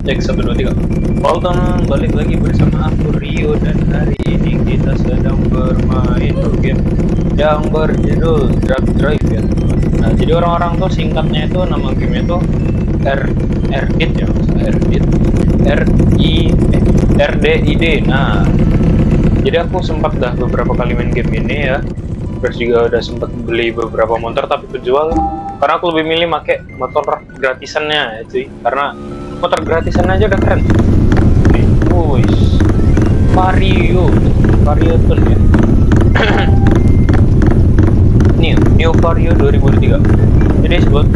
Cek 1 2 3. Halo teman, balik lagi bersama aku Rio dan hari ini kita sedang bermain game yang berjudul Drug Drive ya. Nah, jadi orang-orang tuh singkatnya itu nama game itu RDID ya, RDID, RDID. Nah, jadi aku sempat dah beberapa kali main game ini ya. Terus juga udah sempat beli beberapa motor tapi kejual karena aku lebih milih pakai motor gratisannya ya cuy, karena motor gratisan aja udah keren. Wuih, Vario tuh ya. New Vario 2003. Jadi sebelum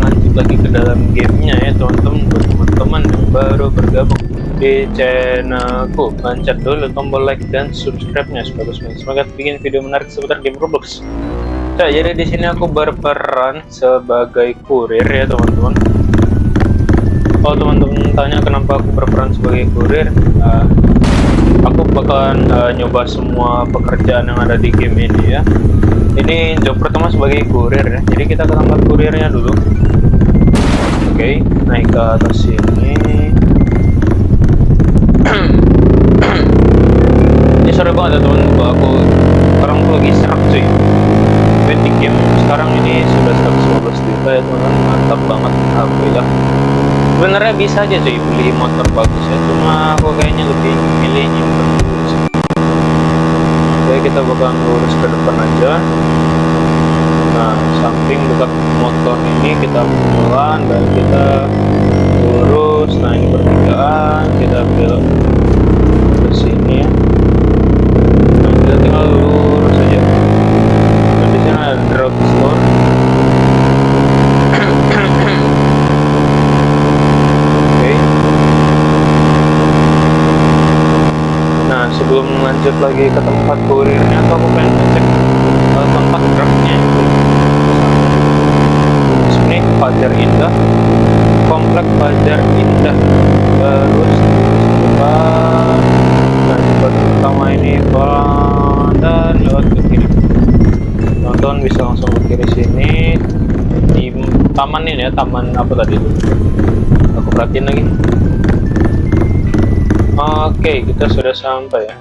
lanjut lagi ke dalam gamenya ya teman-teman, buat teman-teman yang baru bergabung di channelku, pencet dulu tombol like dan subscribe-nya supaya semangat bikin video menarik seputar game Roblox. Nah, jadi di sini aku berperan sebagai kurir ya teman-teman. Kalau teman-teman tanya kenapa aku berperan sebagai kurir, aku bakalan nyoba semua pekerjaan yang ada di game ini ya. Ini job pertama sebagai kurir ya. Jadi kita ke tempat kurirnya dulu. Oke, naik ke atas sini. Ini sore banget ya teman-teman, aku sekarang tuh lagi serak cuy. Betting game sekarang ini sudah 115 juta ya teman-teman, mantap banget, alhamdulillah. Sebenarnya bisa aja cuy beli motor bagus ya, cuma aku kayaknya lebih milih nyimpen dulu sih. Oke, kita bakalan lurus ke depan aja. Nah, samping dekat motor ini kita pelan dan kita lurus. Nah, ini pertigaan, kita belok ke sini ya. Nah, kita tinggal lurus aja. Dan di sana ada drugstore. Oke. Nah, sebelum lanjut lagi ke tempat kurirnya, aku pengen ngecek tempat drugnya. Sini Fajar Indah, komplek Fajar Indah. Terus depan. Nah, tempat pertama ini pelan dan lewat ke kiri. Nonton bisa langsung ke kiri sini di taman ini ya, taman apa tadi itu? Aku perhatiin lagi. Oke, kita sudah sampai ya.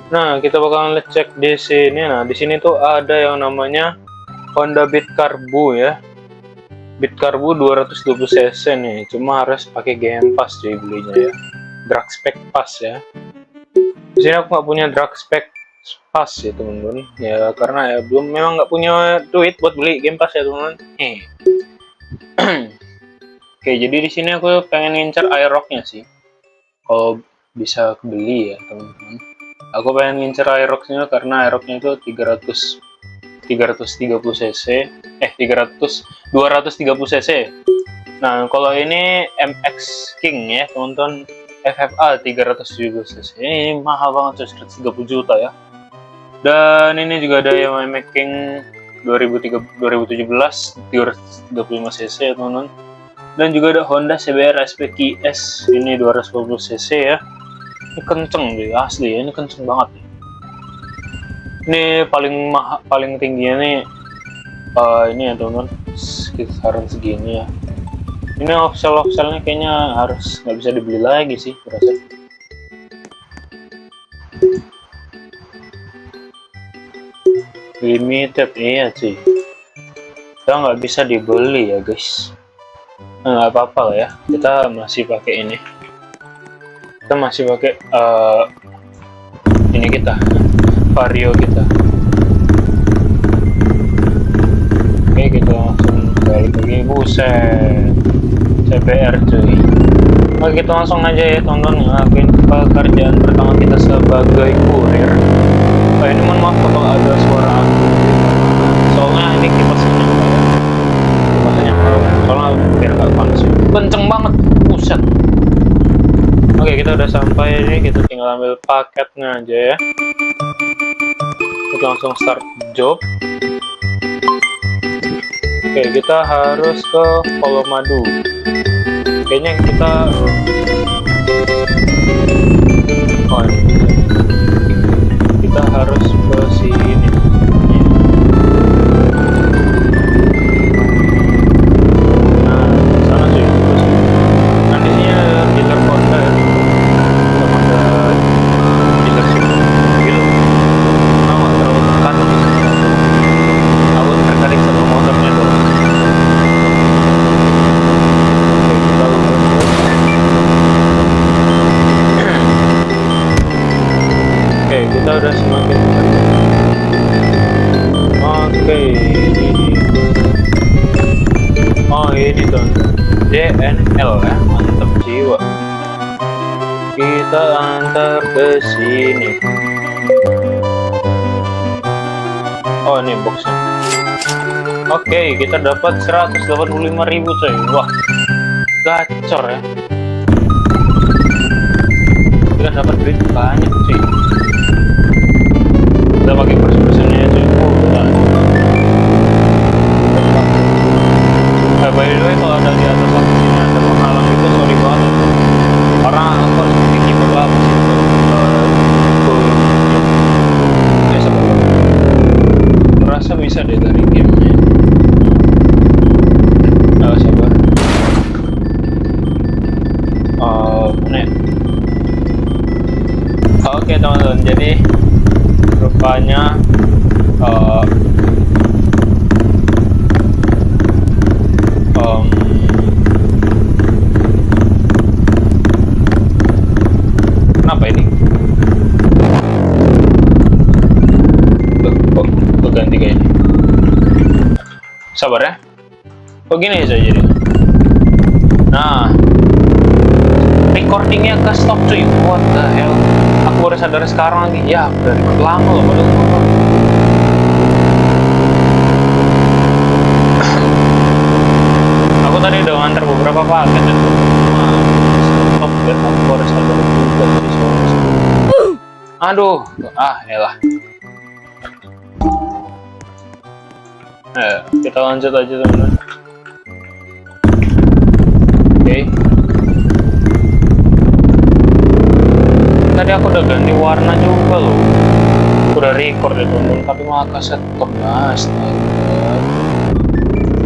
Nah, kita bakalan cek di sini. Nah, di sini tuh ada yang namanya Honda Beat Carbu ya. Beat Carbu 220 cc nih, cuma harus pakai game pass cuy belinya ya. Drug spec pass ya. Di sini aku nggak punya drug spec pass ya teman-teman. Ya karena ya memang nggak punya duit buat beli game pass ya teman-teman. Oke, jadi di sini aku pengen ngincar Aerox-nya sih. Kalau bisa beli ya teman-teman. Aku pengen ngincer Aerox-nya karena Aerox-nya itu 230 cc. Nah, kalau ini MX King ya teman-teman, FFA 370 cc. Ini mahal banget, 130 juta ya. Dan ini juga ada yang MX King 2017 335 cc ya teman-teman. Dan juga ada Honda CBR SP KS, ini 250 cc ya. Ini kenceng deh, asli ya, ini kenceng banget nih. Ini paling tingginya nih ini ya teman-teman, sekitaran segini ya. Ini offsell-offsellnya kayaknya harus nggak bisa dibeli lagi sih berasa. Limited iya sih, kita nggak bisa dibeli ya guys. Nah, nggak apa-apa lah ya, kita masih pakai ini. Kita masih pakai ini kita Vario kita. Oke, kita langsung balik lagi. Buset, CBR cuy. Oke, kita langsung aja ya teman-teman, ngelakuin pekerjaan pertama kita sebagai kurir. Ini mohon maaf kalau ada suara angin, soalnya ini kipasnya nyala ya. Kipasnya nyala, soalnya biar nggak panas. Kenceng banget, buset. Oke, kita udah sampai ini, kita tinggal ambil paketnya aja ya. Kita langsung start job. Oke, kita harus ke Colomadu. Kayaknya kita kita harus ke sini. Nah, sana sih. Nah, di Oh ini teman-teman, DNL ya, mantap jiwa. Kita antar ke sini. Oh ini boxnya. Oke, kita dapat 185.000 coy. Wah, gacor ya. Kita dapat duit banyak cuy. Kita pakai persen-persennya cuy. Oh, benar. By the way, kalau ada di atas aku sini ada penghalang itu, sorry banget. Karena aku harus pakai keyboard lah sih. Ya sabar. Merasa bisa deh dari gamenya. Sabar. Mana ya? Oke teman-teman, jadi rupanya kenapa ini? Kok ganti kayak ini? Sabar ya. Kok gini aja jadi? Nah, recordingnya ke stop cuy. What the hell? Aku baru sadar sekarang lagi. Ya, udah record lama loh padahal. Aku tadi udah nganter beberapa paket itu. Stop dan aku baru sadar juga tadi soalnya. Aduh, elah. Kita lanjut aja teman-teman. Oke. Tadi aku udah ganti warna juga loh. Udah record ya teman-teman, tapi malah kaset stop mas.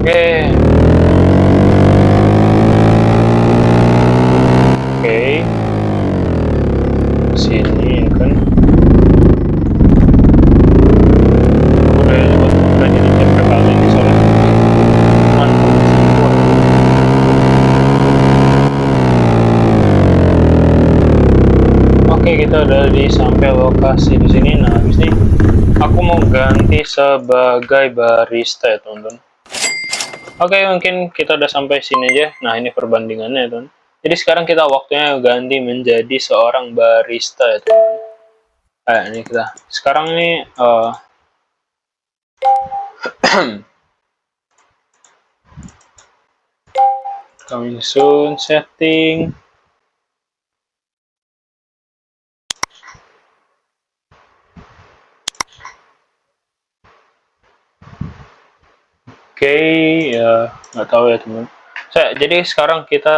Oke. Sini kan. Udah jadi chapter kali ini soalnya. Mantap. Oke, kita udah sampai lokasi di sini. Nah, habis ini aku mau ganti sebagai barista ya, teman-teman. Oke, mungkin kita udah sampai sini aja. Nah, ini perbandingannya, teman. Jadi sekarang kita waktunya ganti menjadi seorang barista ya, teman. Ini kita. Sekarang ini coming soon setting. Oke, ya nggak tahu ya teman. Jadi sekarang kita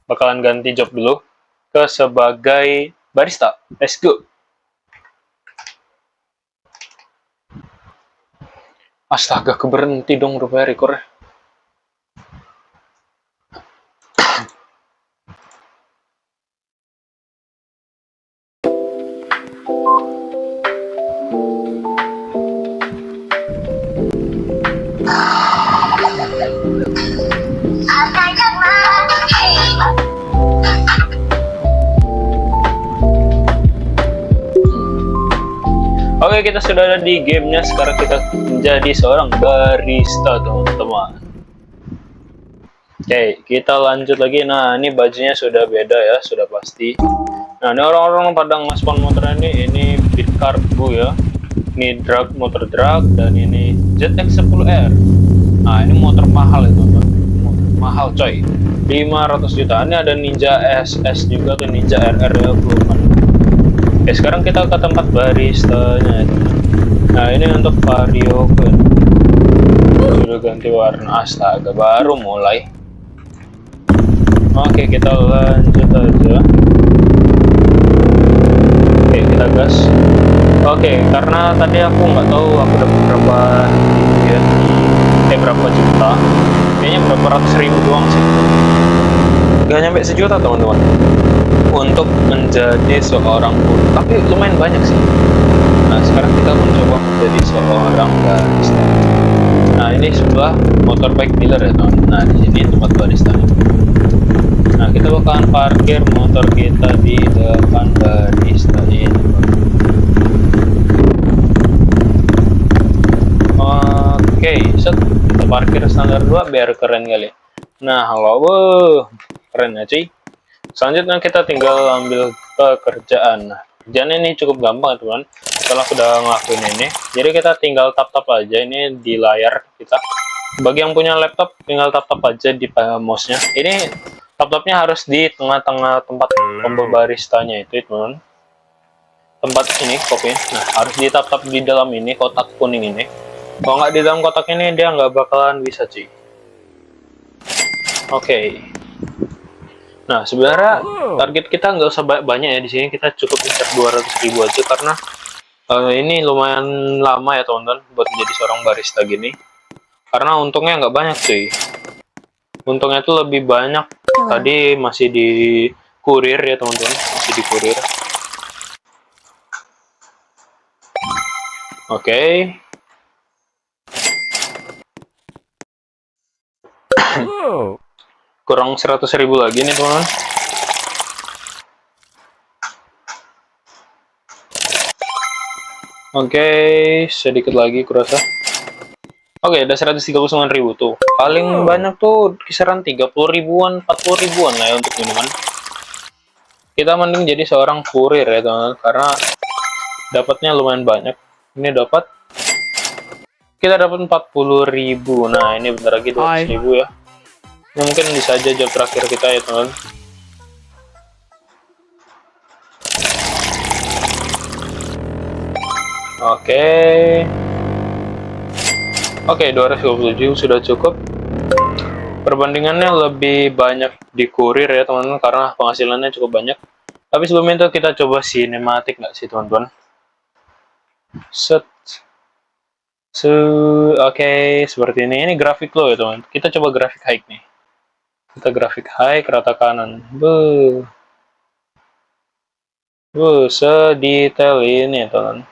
bakalan ganti job dulu ke sebagai barista. Let's go. Astaga, keberhenti dong rupanya record. Oke, kita sudah ada di gamenya. Sekarang kita menjadi seorang barista, teman-teman. Oke, kita lanjut lagi. Nah, ini bajunya sudah beda ya, sudah pasti. Nah, ini orang-orang pada ngaspon motor ini Beat Cargo ya. Ini motor drag, dan ini ZX10R. Nah, ini motor mahal itu, teman. Motor mahal coy. 500 juta. Ini ada Ninja SS juga tuh, Ninja RR ya, belum. Oke, sekarang kita ke tempat baristanya. Nah, ini untuk vario kan. Sudah ganti warna, astaga, baru mulai. Oke, kita lanjut aja. Oke, kita gas. Oke, karena tadi aku nggak tahu aku dapat berapa ya, berapa juta. Kayaknya berapa ratus ribu doang sih. Gak nyampe sejuta teman-teman untuk menjadi seorang guru, tapi lumayan banyak sih. Nah, sekarang kita mencoba menjadi seorang barista. Nah, ini sebuah motorbike dealer ya teman. Nah, di sini tempat barista nih. Nah, kita bakalan parkir motor kita di depan barista ini. Oke, set. Kita parkir standar 2 biar keren kali. Nah, halo, keren ya cuy. Selanjutnya kita tinggal ambil pekerjaan. Nah, kerjaan ini cukup gampang teman. Setelah sudah ngelakuin ini, jadi kita tinggal tap-tap aja ini di layar kita. Bagi yang punya laptop, tinggal tap-tap aja di mouse-nya. Ini tap-tapnya harus di tengah-tengah tempat tombol baristanya itu teman. Tempat ini kopi. Nah, harus di tap-tap di dalam ini kotak kuning ini. Kalau nggak di dalam kotak ini dia nggak bakalan bisa cuy. Oke. Nah, sebenarnya target kita nggak usah banyak ya di sini, kita cukup incar 200.000 aja karena ini lumayan lama ya teman-teman buat menjadi seorang barista gini. Karena untungnya nggak banyak cuy. Untungnya itu lebih banyak tadi masih di kurir ya teman-teman, masih di kurir. Oke. Kurang 100.000 lagi nih teman-teman. Oke, sedikit lagi kurasa. Oke, ada 139.000 tuh. Paling banyak tuh kisaran 30.000-an, 40.000-an lah ya untuk minuman. Kita mending jadi seorang kurir ya teman-teman, karena dapatnya lumayan banyak. Ini kita dapat 40.000. Nah, ini bentar lagi 200.000 ya. Ini mungkin bisa aja job terakhir kita ya teman-teman. Oke, 227 sudah cukup. Perbandingannya lebih banyak di kurir ya teman-teman karena penghasilannya cukup banyak. Tapi sebelum itu kita coba sinematik nggak sih teman-teman? Oke, seperti ini. Ini grafik low ya teman. Kita coba grafik high nih. Kita grafik high ke rata kanan. Sedetail ini ya teman.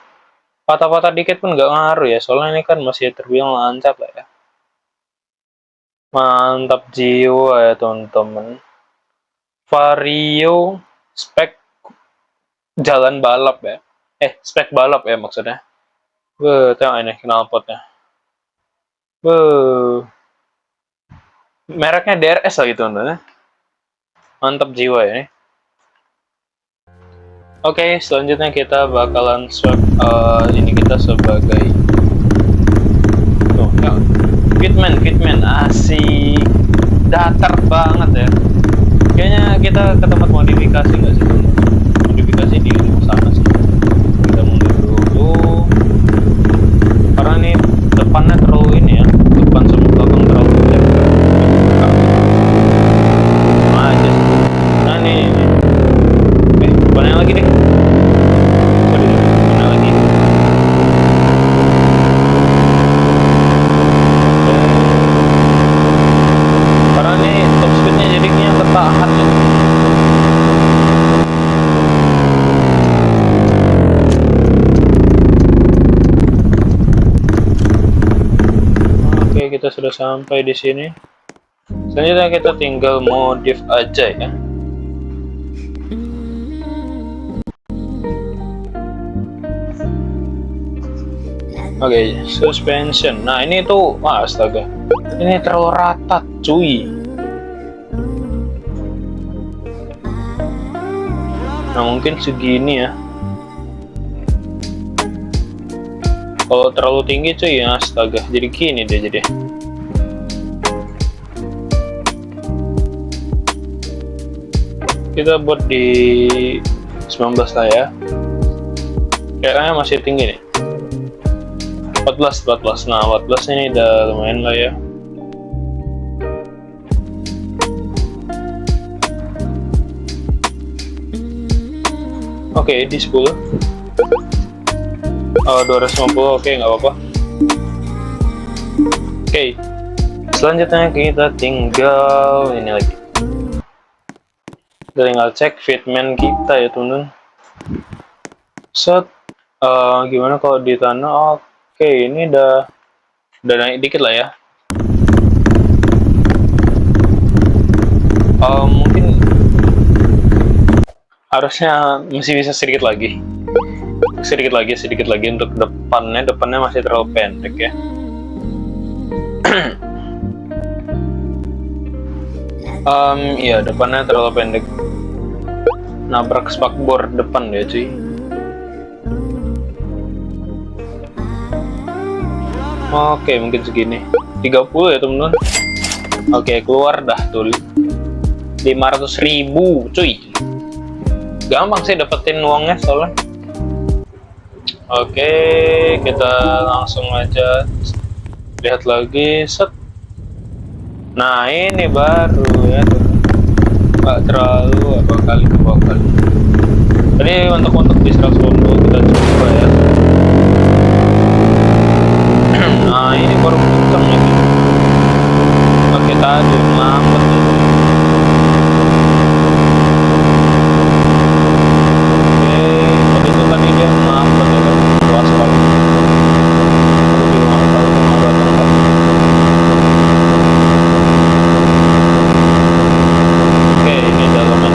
Patah-patah dikit pun nggak ngaruh ya, soalnya ini kan masih terbilang lancar lah ya. Mantap jiwa ya teman-teman. Vario spek jalan balap ya. Spek balap ya maksudnya. Tengok ini knalpotnya. Mereknya DRS lagi teman-teman. Mantap jiwa ya. Oke, selanjutnya kita bakalan swap ini kita sebagai fitman asik, datar banget ya. Kayaknya kita ke tempat modifikasi nggak sih teman? Modifikasi di rumah sana sih. Kita mundur dulu karena ini depannya terlalu ini ya, depan sama belakang terlalu jauh. Nah nih. Depannya lagi deh. Depannya lagi. Karena nih top speednya jadinya ketahan ya. Oke, kita sudah sampai di sini. Selanjutnya kita tinggal modif aja ya. Oke, suspension. Nah, ini tuh, astaga. Ini terlalu rata, cuy. Nah, mungkin segini ya. Kalau terlalu tinggi, cuy, ya, astaga. Jadi gini deh, jadi. Kita buat di 19 lah ya. Kayaknya masih tinggi nih. 14. Nah, 14 ini udah lumayan lah ya. Oke, di 10. 250, oke, nggak apa-apa. Oke, selanjutnya kita tinggal ini lagi. Kita tinggal cek fitment kita ya teman-teman. Gimana kalau di tanah? Oke, ini udah naik dikit lah ya. Mungkin harusnya masih bisa sedikit lagi untuk depannya masih terlalu pendek ya. Iya, depannya terlalu pendek. Nabrak spakbor depan ya cuy. Oke, mungkin segini 30 ya teman-teman. Oke, keluar dah tuh 500.000 cuy. Gampang sih dapetin uangnya soalnya. Oke, kita langsung aja lihat lagi set. Nah ini baru ya tuh, nggak terlalu apa kali ke bawah kali. Tadi untuk di 110 kita coba ya. Nah ini baru kenceng ya. Oke tadi mampet ya. Oke tadi dia mampet ya kan, luas sekali. Oke ini dalam ya.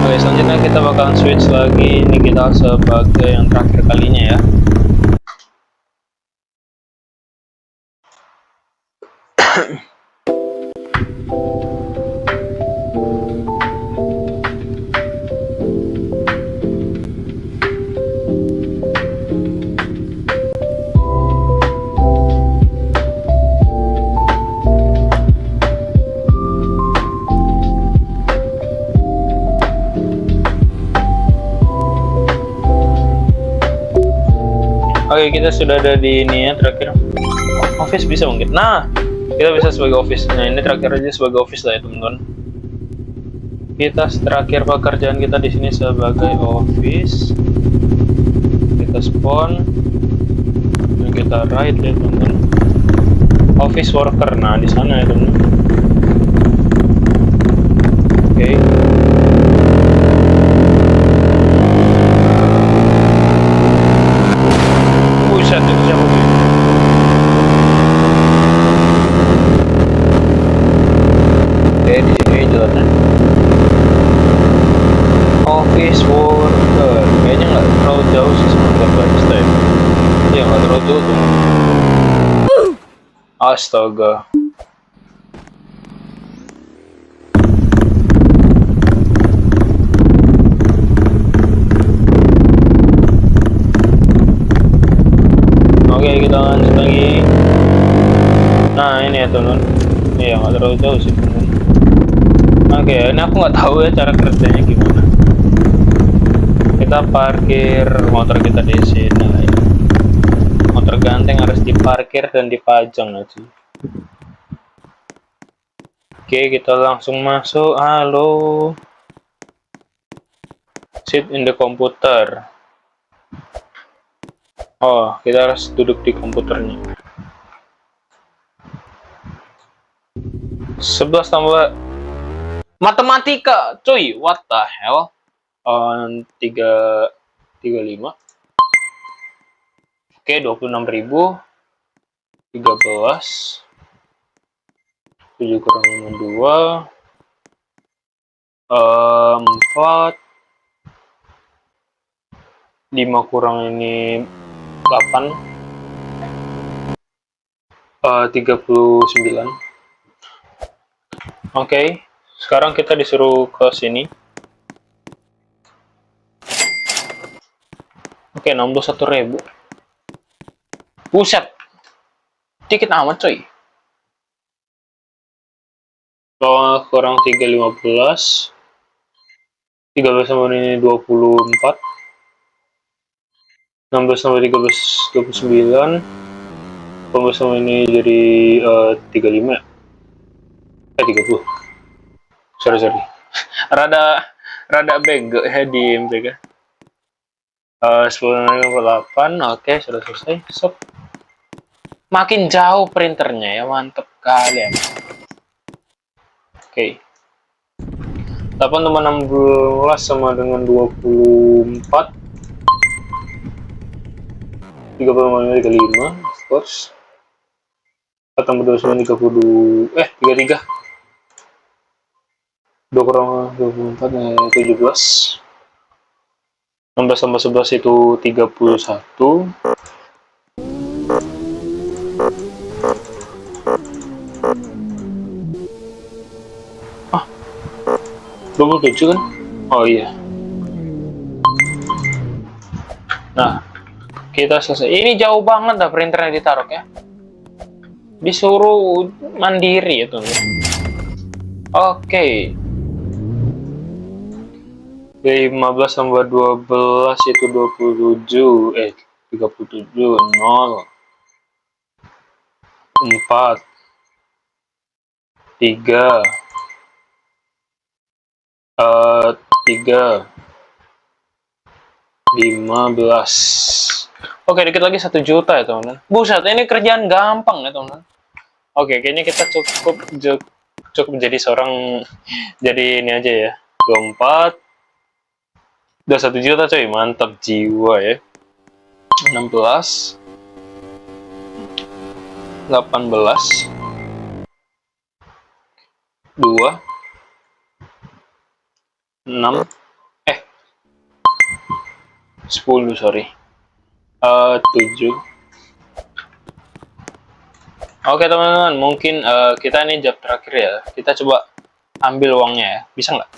Oke selanjutnya kita bakalan switch lagi. Ini kita sebagai yang terakhir kalinya ya. Oke, kita sudah ada di ini ya, terakhir office bisa mungkin. Nah, kita bisa sebagai office. Nah, ini terakhir aja sebagai office lah ya, teman-teman. Kita terakhir pekerjaan kita di sini sebagai office. Kita spawn. Dan kita write ya, teman-teman. Office worker. Nah, di sana ya, teman-teman. Oke. Buset, itu siapa tuh? Oke, di sini jalannya. Office worker. Kayaknya nggak terlalu jauh sih sama barista ya. Iya, nggak terlalu jauh tuh. Astaga. Oke, kita lanjut lagi. Nah, ini ya teman. Iya, nggak terlalu jauh sih teman. Oke, ini aku nggak tahu ya cara kerjanya gimana. Kita parkir motor kita di sini lah ya. Motor ganteng harus diparkir dan dipajang aja. Oke, kita langsung masuk. Halo. Sit in the computer. Oh, kita harus duduk di komputernya. 11 tambah matematika, cuy. What the hell? 35. Oke, 26.000. 13. 7 kurang 2. 4. 5 kurang ini 8. 39. Oke, sekarang kita disuruh ke sini. Oke, 61.000. Buset, dikit amat coy. Kalau kurang 315. 13 sama ini 24. 16 sama 13 29. 18 sama ini jadi 35 ya? 30. Sorry. rada bego ya di MPK. 10.8. Oke, sudah selesai. Stop. Makin jauh printernya ya, mantep kali ya. Oke. 8 tambah 16 sama dengan 24. 35, of course. 4 tambah 29, 32. 33. 2 kurang 24, 17. 16 tambah 11 itu 31. 27 kan? Oh iya. Nah, kita selesai. Ini jauh banget dah printernya ditaruh ya. Disuruh mandiri itu. Oke. 15 tambah 12 itu 27. 37. 0. 4. 3. 3. 15. Oke, dikit lagi 1 juta ya teman-teman. Buset, ini kerjaan gampang ya teman-teman. Oke, kayaknya kita cukup jadi seorang, jadi ini aja ya. 24. Udah 1 juta coy, mantap jiwa ya. 16. 18. 2. 6. 10, sorry. 7. Oke teman-teman, mungkin kita ini job terakhir ya. Kita coba ambil uangnya ya. Bisa nggak?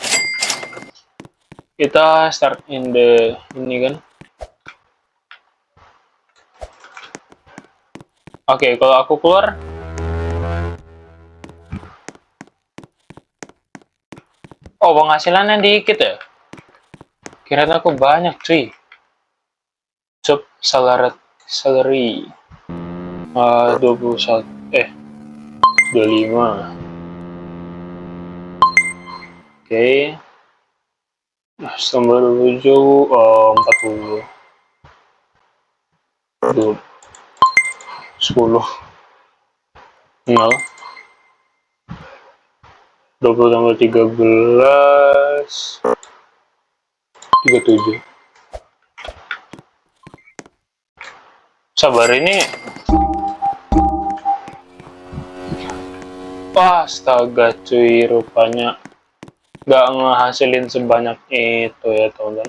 Kita start in the ini kan. Oke, kalau aku keluar. Oh, penghasilannya dikit ya? Kirain aku banyak cuy. Job salary 21 25. Oke. Tambah 27 40. 10. 0. 20 tambah 13. 37. Sabar ini. Astaga cuy, rupanya nggak ngehasilin sebanyak itu ya teman-teman.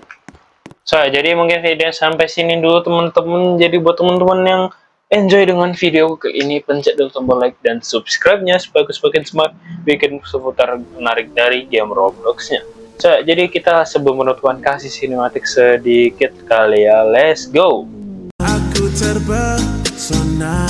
Jadi mungkin video sampai sini dulu teman-teman. Jadi buat teman-teman yang enjoy dengan video ini, pencet dulu tombol like dan subscribe-nya supaya semakin semangat bikin seputar menarik dari game Roblox-nya. Jadi kita sebelum menutupkan kasih sinematik sedikit kali ya, let's go. Aku terbesona